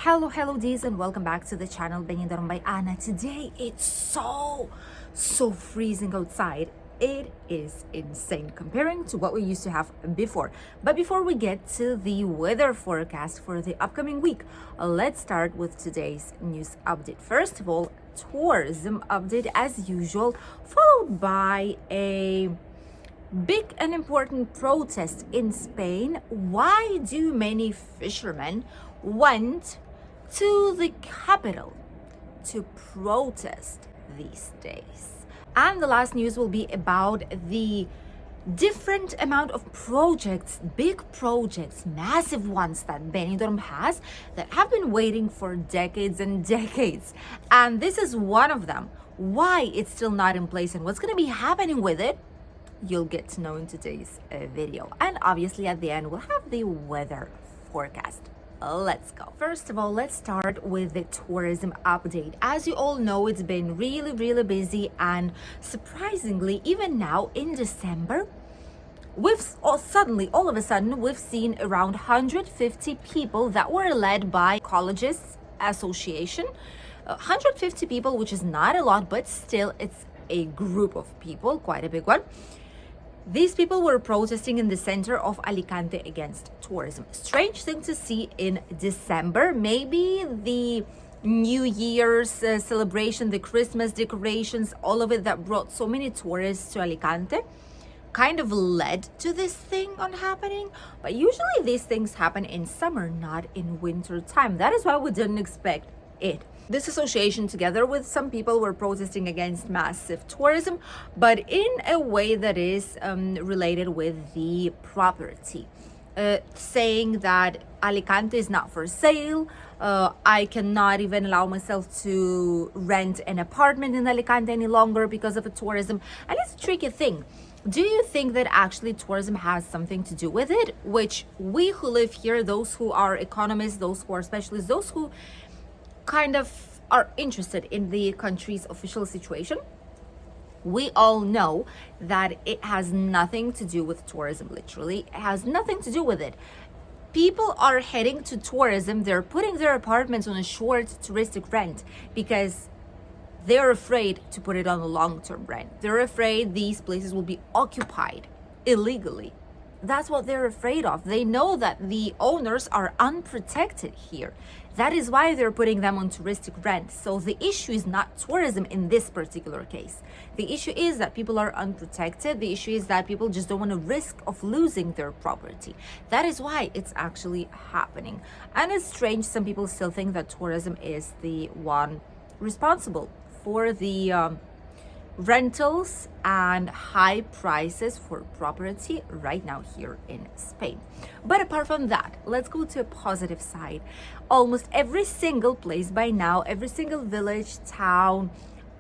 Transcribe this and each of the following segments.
Hello Ds, and welcome back to the channel Benidorm by Anna. Today it's so freezing outside. It is insane comparing to what we used to have before. But before we get to the weather forecast for the upcoming week, let's start with today's news update. First of all, tourism update as usual, followed by a big and important protest in Spain. Why do many fishermen went to the capital to protest these days? And the last news will be about the different amount of projects, big projects, massive ones that Benidorm has that have been waiting for decades and decades. And this is one of them. Why it's still not in place and what's going to be happening with it, you'll get to know in today's video. And obviously at the end we'll have the weather forecast. Let's go. First of all, let's start with the tourism update. As you all know, it's been really busy, and surprisingly, even now in December, all of a sudden we've seen around 150 people that were led by colleges association. 150 people, which is not a lot, but still it's a group of people, quite a big one. These people were protesting in the center of Alicante against tourism. Strange thing to see in December. Maybe the New Year's celebration, the Christmas decorations, all of it that brought so many tourists to Alicante kind of led to this thing on happening. But usually these things happen in summer, not in winter time. That is why we didn't expect it. This association, together with some people, were protesting against massive tourism, but in a way that is related with the property, saying that Alicante is not for sale. I cannot even allow myself to rent an apartment in Alicante any longer because of the tourism. And it's a tricky thing. Do you think that actually tourism has something to do with it? Which we who live here, those who are economists, those who are specialists, those who kind of are interested in the country's official situation, we all know that it has nothing to do with tourism. Literally, it has nothing to do with it. People are heading to tourism. They're putting their apartments on a short touristic rent because they're afraid to put it on a long-term rent. They're afraid these places will be occupied illegally. That's what they're afraid of. They know that the owners are unprotected here. That is why they're putting them on touristic rent. So the issue is not tourism in this particular case. The issue is that people are unprotected. The issue is that people just don't want to risk of losing their property. That is why it's actually happening. And it's strange, some people still think that tourism is the one responsible for the rentals and high prices for property right now here in Spain. But apart from that, let's go to a positive side. Almost every single place by now, every single village, town,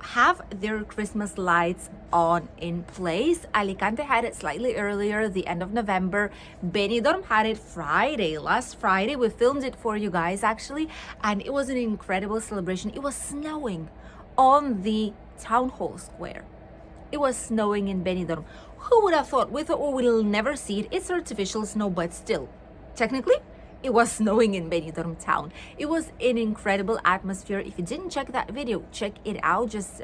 have their Christmas lights on in place. Alicante had it slightly earlier, the end of November. Benidorm had it last Friday. We filmed it for you guys actually, and it was an incredible celebration. It was snowing on the town hall square. It was snowing in Benidorm. Who would have thought? We thought we'll never see it. It's artificial snow, but still, technically, it was snowing in Benidorm town. It was an incredible atmosphere. If you didn't check that video, check it out. Just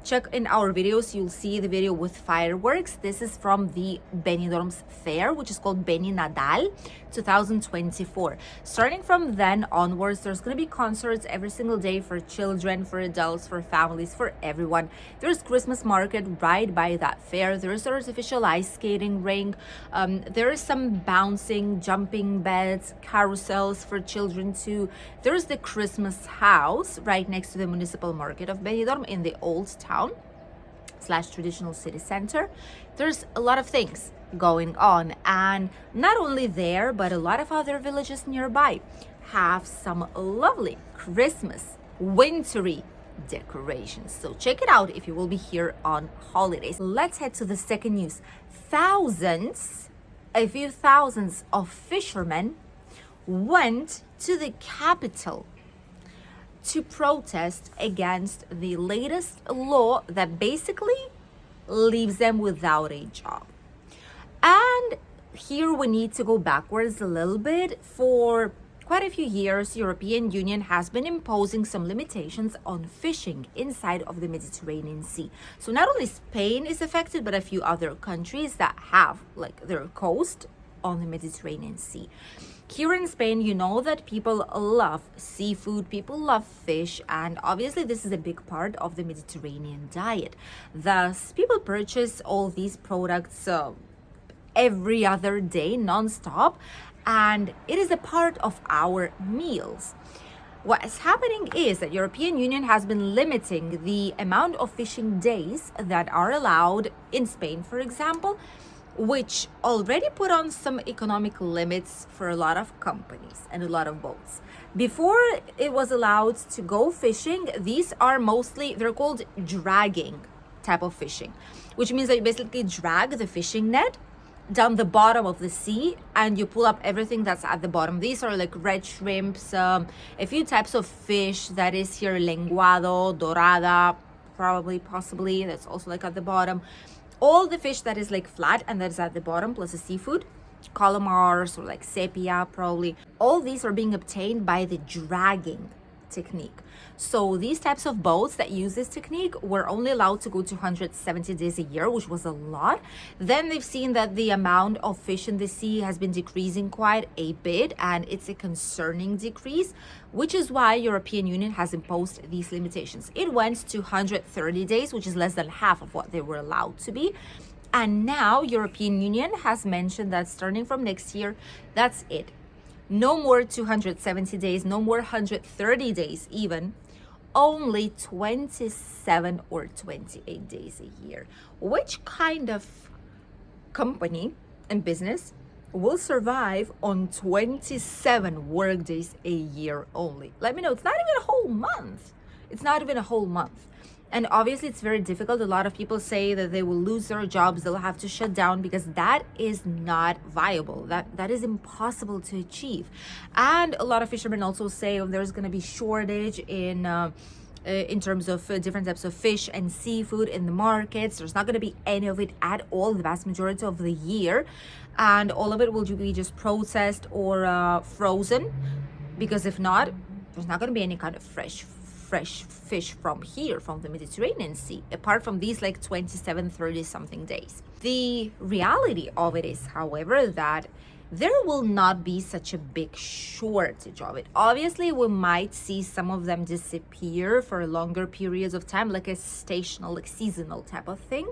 check in our videos. You'll see the video with fireworks. This is from the Benidorm's fair, which is called Beni Nadal 2024. Starting from then onwards, there's going to be concerts every single day for children, for adults, for families, for everyone. There's Christmas market right by that fair. There's artificial ice skating rink. There is some bouncing, jumping beds, carousels for children too. There's the Christmas house right next to the municipal market of Benidorm in the old town / traditional city center. There's a lot of things going on, and not only there, but a lot of other villages nearby have some lovely Christmas wintry decorations. So check it out if you will be here on holidays. Let's head to the second news. A few thousands of fishermen went to the capital to protest against the latest law that basically leaves them without a job. And here we need to go backwards a little bit. For quite a few years, European Union has been imposing some limitations on fishing inside of the Mediterranean Sea. So not only Spain is affected, but a few other countries that have like their coast on the Mediterranean Sea. Here in Spain, you know that people love seafood, people love fish, and obviously this is a big part of the Mediterranean diet. Thus, people purchase all these products every other day, non-stop, and it is a part of our meals. What is happening is that European Union has been limiting the amount of fishing days that are allowed in Spain, for example, which already put on some economic limits for a lot of companies and a lot of boats. Before it was allowed to go fishing, these are mostly, they're called dragging type of fishing, which means that you basically drag the fishing net down the bottom of the sea and you pull up everything that's at the bottom. These are like red shrimps, a few types of fish that is here, lenguado, dorada, probably, possibly, that's also like at the bottom. All the fish that is like flat and that is at the bottom, plus the seafood, calamars or like sepia probably. All these are being obtained by the dragging technique. So these types of boats that use this technique were only allowed to go 270 days a year, which was a lot. Then they've seen that the amount of fish in the sea has been decreasing quite a bit, and it's a concerning decrease, which is why European Union has imposed these limitations. It went to 130 days, which is less than half of what they were allowed to be. And now European Union has mentioned that starting from next year, that's it. No more 270 days, no more 130 days even, only 27 or 28 days a year. Which kind of company and business will survive on 27 work days a year only? Let me know. It's not even a whole month. It's not even a whole month. And obviously it's very difficult. A lot of people say that they will lose their jobs, they'll have to shut down, because that is not viable. That is impossible to achieve. And a lot of fishermen also say there's going to be shortage in terms of different types of fish and seafood in the markets. There's not going to be any of it at all the vast majority of the year, and all of it will be just processed or frozen, because if not, there's not going to be any kind of fresh fish from here, from the Mediterranean Sea, apart from these like 27, 30 something days. The reality of it is, however, that there will not be such a big shortage of it. Obviously, we might see some of them disappear for longer periods of time, like a stational, like seasonal type of thing.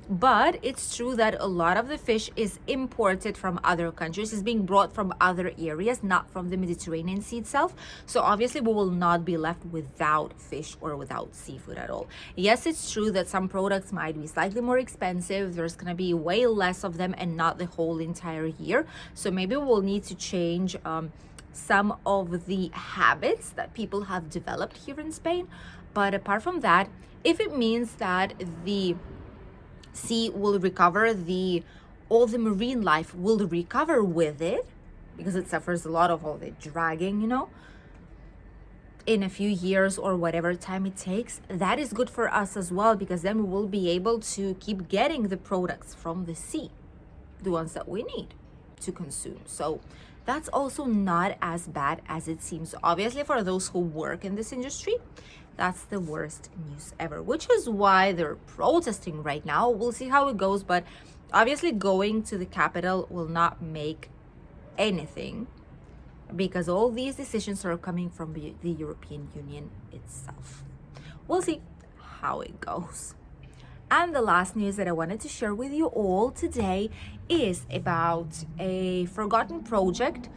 But it's true that a lot of the fish is imported from other countries, is being brought from other areas, not from the Mediterranean Sea itself. So obviously we will not be left without fish or without seafood at all. Yes, it's true that some products might be slightly more expensive. There's going to be way less of them and not the whole entire year. So maybe we'll need to change some of the habits that people have developed here in Spain. But apart from that, if it means that the sea will recover, all the marine life will recover with it, because it suffers a lot of all the dragging, in a few years or whatever time it takes, that is good for us as well, because then we will be able to keep getting the products from the sea, the ones that we need to consume. So that's also not as bad as it seems. Obviously, for those who work in this industry, that's the worst news ever, which is why they're protesting right now. We'll see how it goes, but obviously going to the capital will not make anything, because all these decisions are coming from the European Union itself. We'll see how it goes. And the last news that I wanted to share with you all today is about a forgotten project.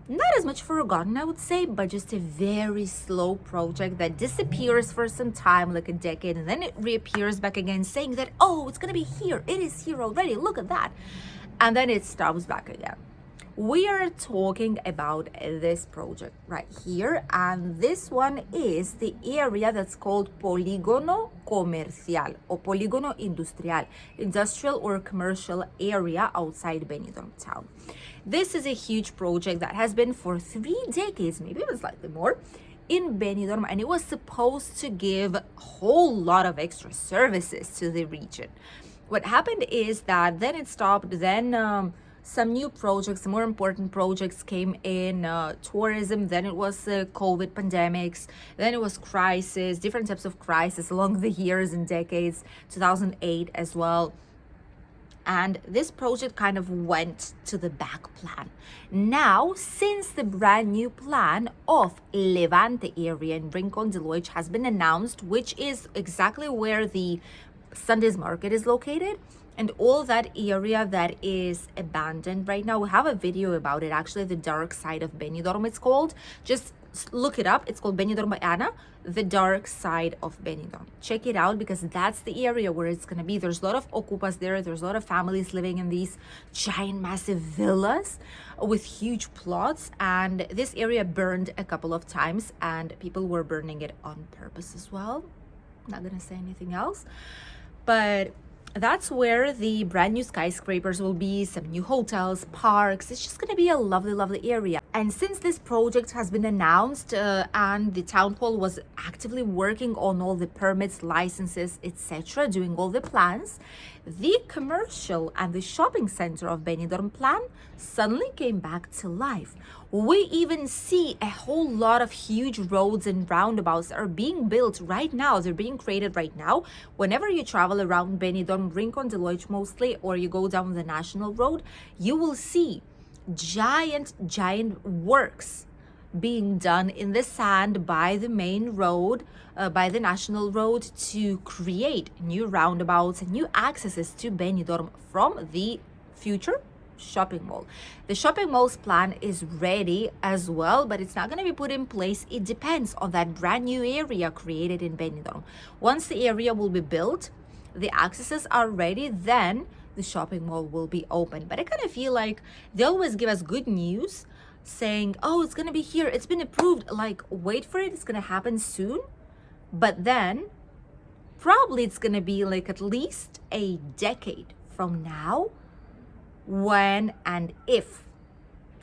Not as much forgotten, I would say, but just a very slow project that disappears for some time, like a decade, and then it reappears back again saying that, oh, it's going to be here. It is here already. Look at that. And then it stops back again. We are talking about this project right here, and this one is the area that's called Polígono Comercial or Polígono Industrial, industrial or commercial area outside Benidorm town. This is a huge project that has been for 3 decades, maybe even slightly more, in Benidorm, and it was supposed to give a whole lot of extra services to the region. What happened is that then it stopped, then some new projects, some more important projects came in tourism. Then it was COVID pandemics. Then it was crisis, different types of crisis along the years and decades, 2008 as well. And this project kind of went to the back plan. Now, since the brand new plan of Levante area in Rincon de Loix has been announced, which is exactly where the Sunday's market is located, and all that area that is abandoned right now. We have a video about it, actually, the dark side of Benidorm it's called. Just look it up. It's called Benidorm Bayana, the dark side of Benidorm. Check it out, because that's the area where it's going to be. There's a lot of ocupas there. There's a lot of families living in these giant, massive villas with huge plots. And this area burned a couple of times, and people were burning it on purpose as well. Not going to say anything else. But that's where the brand new skyscrapers will be, some new hotels, parks. It's just going to be a lovely, lovely area. And since this project has been announced and the town hall was actively working on all the permits, licenses, etc., doing all the plans, the commercial and the shopping center of Benidorm plan suddenly came back to life. We even see a whole lot of huge roads and roundabouts are being built right now. They're being created right now. Whenever you travel around Benidorm, Rincon de Loix mostly, or you go down the national road, you will see giant works being done in the sand by the main road, by the national road, to create new roundabouts and new accesses to Benidorm from the future shopping mall. The shopping mall's plan is ready as well, but it's not going to be put in place. It depends on that brand new area created in Benidorm. Once the area will be built, the accesses are ready, then the shopping mall will be open. But I kind of feel like they always give us good news saying, oh, it's going to be here, it's been approved. Like, wait for it, it's going to happen soon. But then probably it's going to be like at least a decade from now, when and if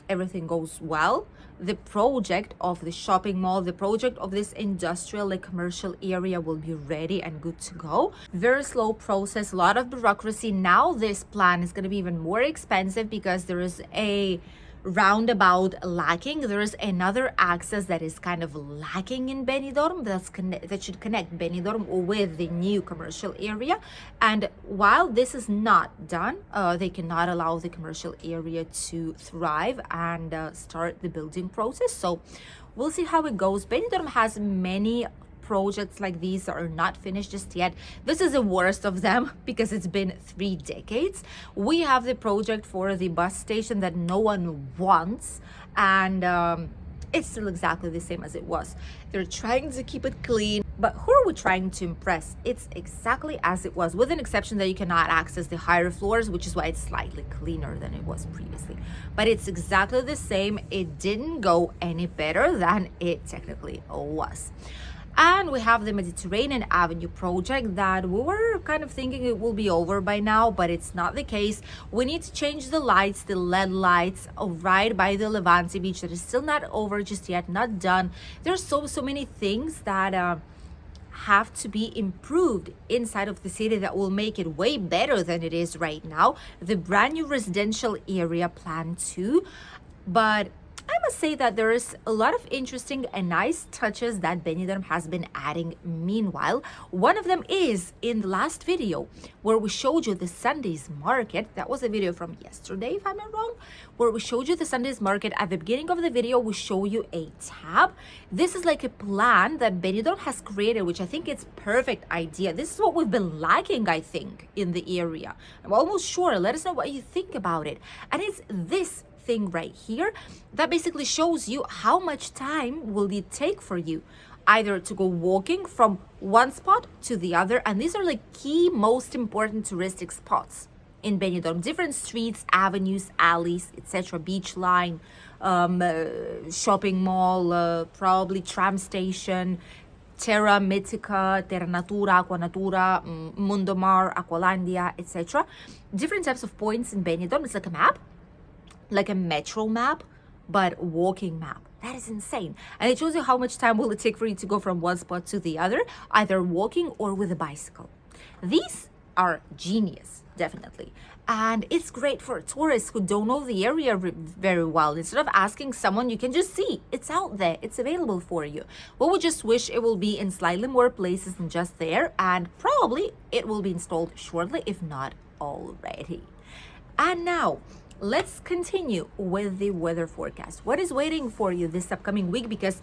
everything goes well, the project of the shopping mall, the project of this industrial, like commercial area, will be ready and good to go. Very slow process, a lot of bureaucracy. Now this plan is going to be even more expensive because there is a roundabout lacking. There is another access that is kind of lacking in Benidorm that should connect Benidorm with the new commercial area. And while this is not done, they cannot allow the commercial area to thrive and start the building process. So we'll see how it goes. Benidorm has many projects like these that are not finished just yet. This is the worst of them because it's been 3 decades. We have the project for the bus station that no one wants, and it's still exactly the same as it was. They're trying to keep it clean, but who are we trying to impress? It's exactly as it was, with an exception that you cannot access the higher floors, which is why it's slightly cleaner than it was previously. But it's exactly the same. It didn't go any better than it technically was. And we have the Mediterranean Avenue project that we were kind of thinking it will be over by now, but it's not the case. We need to change the lights, the LED lights right by the Levante beach. That is still not over just yet, not done. There's so many things that have to be improved inside of the city that will make it way better than it is right now. The brand new residential area plan too, but I must say that there is a lot of interesting and nice touches that Benidorm has been adding meanwhile. One of them is in the last video where we showed you the Sunday's market. That was a video from yesterday, if I'm not wrong, where we showed you the Sunday's market. At the beginning of the video, we show you a tab. This is like a plan that Benidorm has created, which I think it's perfect idea. This is what we've been lacking, I think, in the area. I'm almost sure. Let us know what you think about it. And it's this thing right here that basically shows you how much time will it take for you either to go walking from one spot to the other. And these are like key, most important touristic spots in Benidorm. Different streets, avenues, alleys, etc. Beach line, shopping mall, probably tram station, Terra Mythica, Terra Natura, Aqua Natura, Mundo Mar, Aqualandia, etc. Different types of points in Benidorm. It's like a map, like a metro map, but walking map. That is insane. And it shows you how much time will it take for you to go from one spot to the other, either walking or with a bicycle. These are genius, definitely. And it's great for tourists who don't know the area very well. Instead of asking someone, you can just see it's out there, it's available for you. Well, we just wish it will be in slightly more places than just there, and probably it will be installed shortly, if not already. And now let's continue with the weather forecast. What is waiting for you this upcoming week? Because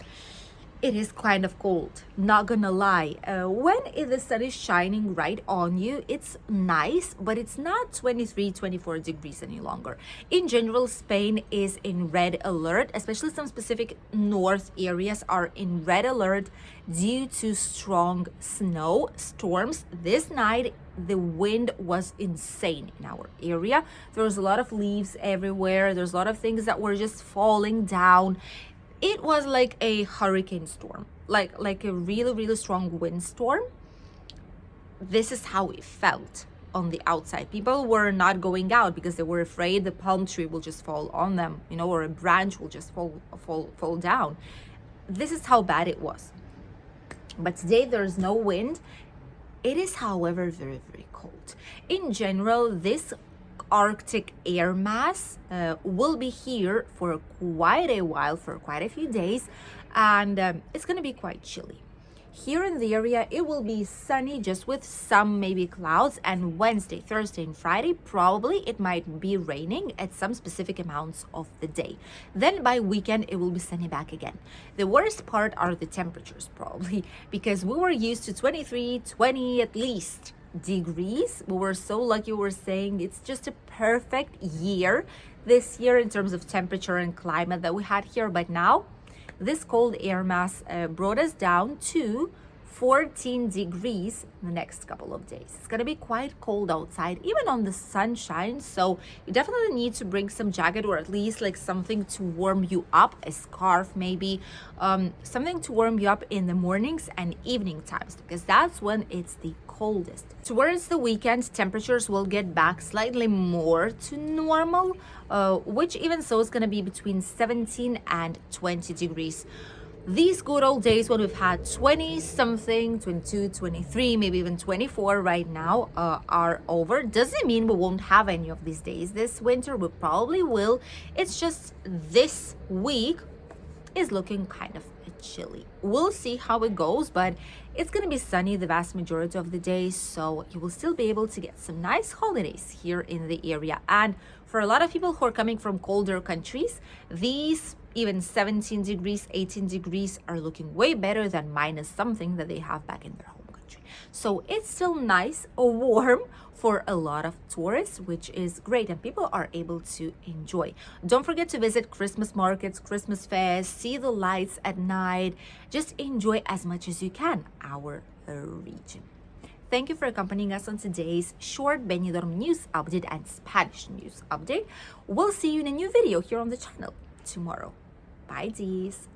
it is kind of cold, not gonna lie. When the sun is shining right on you, it's nice, but it's not 23, 24 degrees any longer. In general, Spain is in red alert, especially some specific north areas are in red alert due to strong snow storms. This night, the wind was insane in our area. There was a lot of leaves everywhere. There's a lot of things that were just falling down. It was like a hurricane storm, like a really strong windstorm. This is how it felt on the outside. People were not going out because they were afraid the palm tree will just fall on them, or a branch will just fall down. This is how bad it was. But today there's no wind. It is, however, very cold. In general, this Arctic air mass will be here for quite a while, for quite a few days, and it's going to be quite chilly. Here in the area, it will be sunny, just with some maybe clouds, and Wednesday, Thursday, and Friday, probably it might be raining at some specific amounts of the day. Then by weekend, it will be sunny back again. The worst part are the temperatures, probably, because we were used to 23, 20 at least degrees. We were so lucky. We were saying it's just a perfect year this year in terms of temperature and climate that we had here. But now this cold air mass brought us down to 14 degrees in the next couple of days. It's gonna be quite cold outside, even on the sunshine, so you definitely need to bring some jacket, or at least like something to warm you up, a scarf maybe, something to warm you up in the mornings and evening times, because that's when it's the coldest. Towards the weekend, temperatures will get back slightly more to normal, which even so is gonna be between 17 and 20 degrees. These good old days when we've had 20 something, 22, 23, maybe even 24 right now are over. Doesn't mean we won't have any of these days this winter. We probably will. It's just this week is looking kind of chilly. We'll see how it goes, but it's going to be sunny the vast majority of the day, so you will still be able to get some nice holidays here in the area. And for a lot of people who are coming from colder countries, these even 17 degrees, 18 degrees are looking way better than minus something that they have back in their home country. So it's still nice or warm for a lot of tourists, which is great, and people are able to enjoy. Don't forget to visit Christmas markets, Christmas fairs, see the lights at night. Just enjoy as much as you can our region. Thank you for accompanying us on today's short Benidorm news update and Spanish news update. We'll see you in a new video here on the channel tomorrow. Bye, Dees.